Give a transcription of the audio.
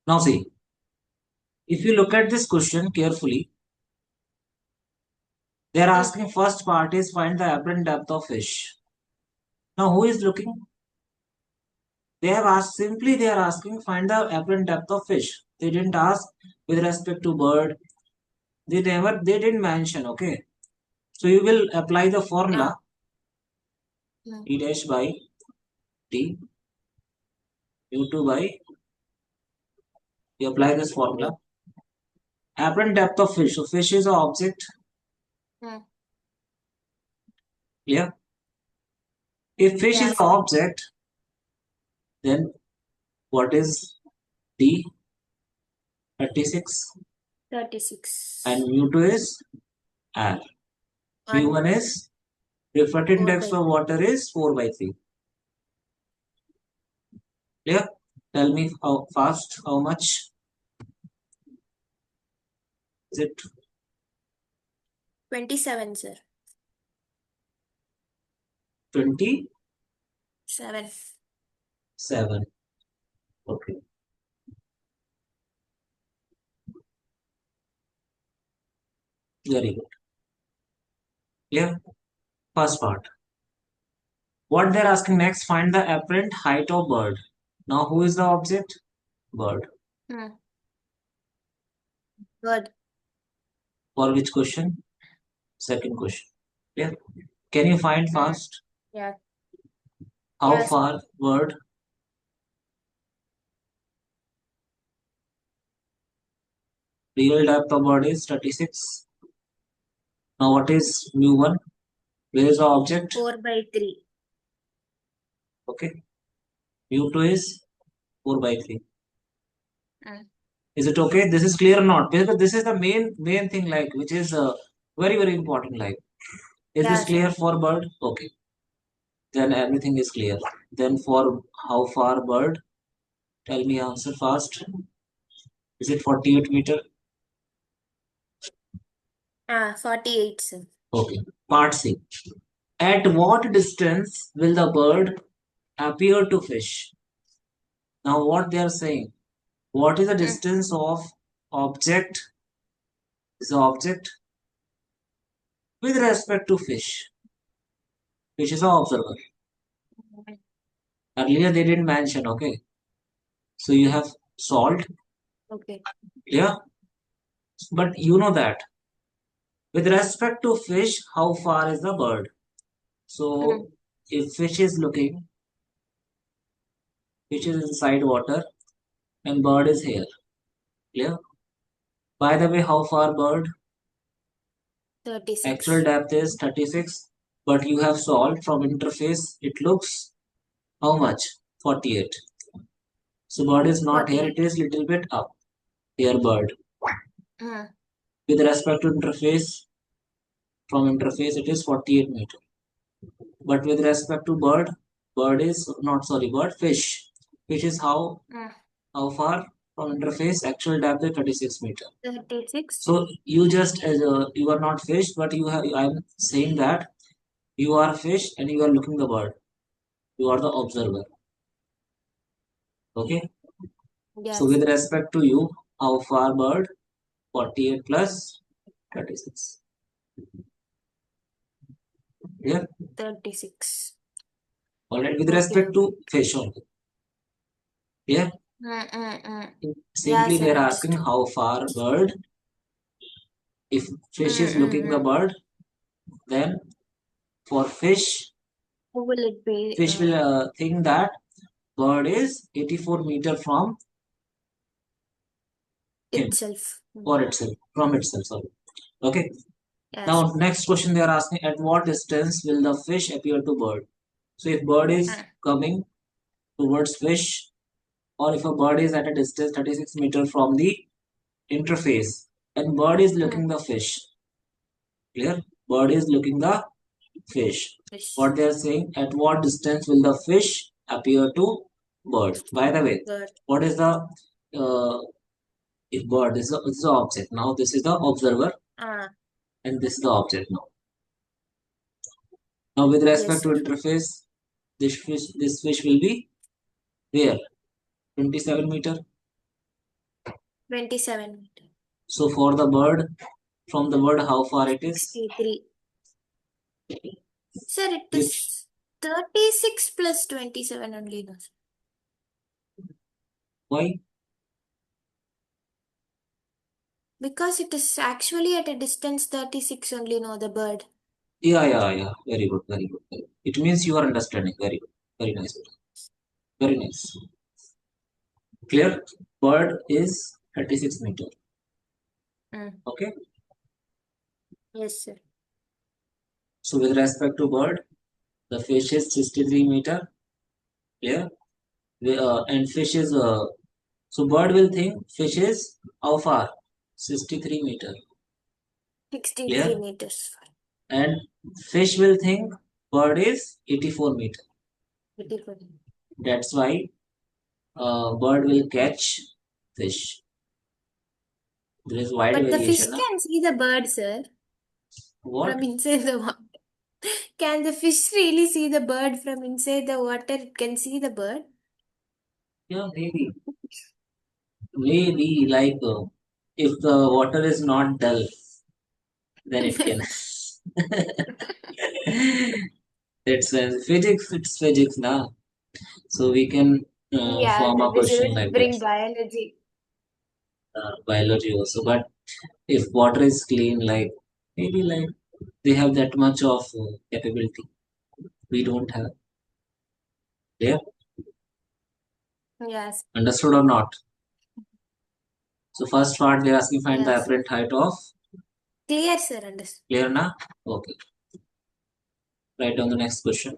Now see, if you look at this question carefully, they are asking first part is find the apparent depth of fish. Now who is looking? They have asked simply they are asking find the apparent depth of fish. They didn't ask with respect to bird. They didn't mention, okay. So you will apply the formula E dash by T U2 by, you apply this formula. Apparent depth of fish. So fish is an object. Yeah. If fish is an object, then what is D? 36. 36. And mu2 is R. mu1 is refractive index of water is 4/3. Yeah. Tell me how fast, how much is it? 27, sir. 27. Okay. Very good. Yeah. First part. What they're asking next, find the apparent height of bird. Now who is the object? Bird. Bird. For which question? Second question. Yeah. Can you find fast? Yeah. How far bird? Real depth of bird is 36. Now what is mu1? Where is the object? 4/3. Okay. mu2 is 4/3. Is it okay? This is clear or not? Because this is the main thing, like, which is very important. Like, is this clear for bird? Okay. Then everything is clear. Then for how far bird? Tell me answer fast. Is it 48 meter? 48, sir. Okay. Part C. At what distance will the bird appear to fish? Now what they are saying? What is the distance of object? Is the object with respect to fish? Fish is an observer. Earlier they didn't mention, okay. So you have solved. Okay. Yeah. But you know that. With respect to fish, how far is the bird? So if fish is looking, fish is inside water and bird is here. Yeah. By the way, how far bird? 36. Actual depth is 36. But you have solved from interface. It looks how much? 48. So bird is not 48. Here. It is little bit up. Here bird. With respect to interface, from interface it is 48 meter. But with respect to bird, bird is not, sorry, bird, fish. Fish is how far from interface? Actual depth is 36 meter. 36. So you just you are not fish, but you have. I'm saying that you are fish and you are looking the bird. You are the observer. Okay. Yes. So with respect to you, how far bird? 48 plus 36. Yeah. 36. Alright. With respect to fish only. Yeah. Simply they are asking how far bird. If fish is looking the bird, then for fish, who will it be? Fish will think that bird is 84 meter from him. Itself. Or itself. From itself, sorry. Okay. Yes. Now next question they are asking, at what distance will the fish appear to bird? So if bird is coming towards fish, or if a bird is at a distance 36 meter from the interface and bird is looking the fish. Clear? Bird is looking the fish. What they are saying, at what distance will the fish appear to bird? By the way, what is the if bird is the object? Now this is the observer and this is the object now. Now with respect to interface, this fish will be where? 27 meter. 27 meter. So for the bird, from the bird, how far it is? 63. Sir, it Which? is 36 plus 27 only. No, sir. Why? Because it is actually at a distance 36 only, no, the bird. Yeah. Very good, very good. Very good. It means you are understanding. Very good. Very nice. Very nice. Clear? Bird is 36 meter. Okay. Yes, sir. So with respect to bird, the fish is 63 meter. Clear? And fish is so bird will think fish is how far? 63 meter. 63 Clear? meters. And fish will think bird is 84 meter. 84. That's why bird will catch fish. There is wide But the fish variation. can see the bird, sir, What? from inside the water. Can the fish really see the bird from inside the water? It can see the bird? Yeah, maybe. Maybe like if the water is not dull, then it can. That's physics. It's physics now. So we can Yeah, form sir, a we question shouldn't like that. bring biology. Biology also, but if water is clean, like maybe like they have that much of capability. We don't have. Yeah, Yes. understood or not? So first part they're asking find the Yes. apparent height of. Clear, sir, understood. Clear na? Okay. Write down the next question.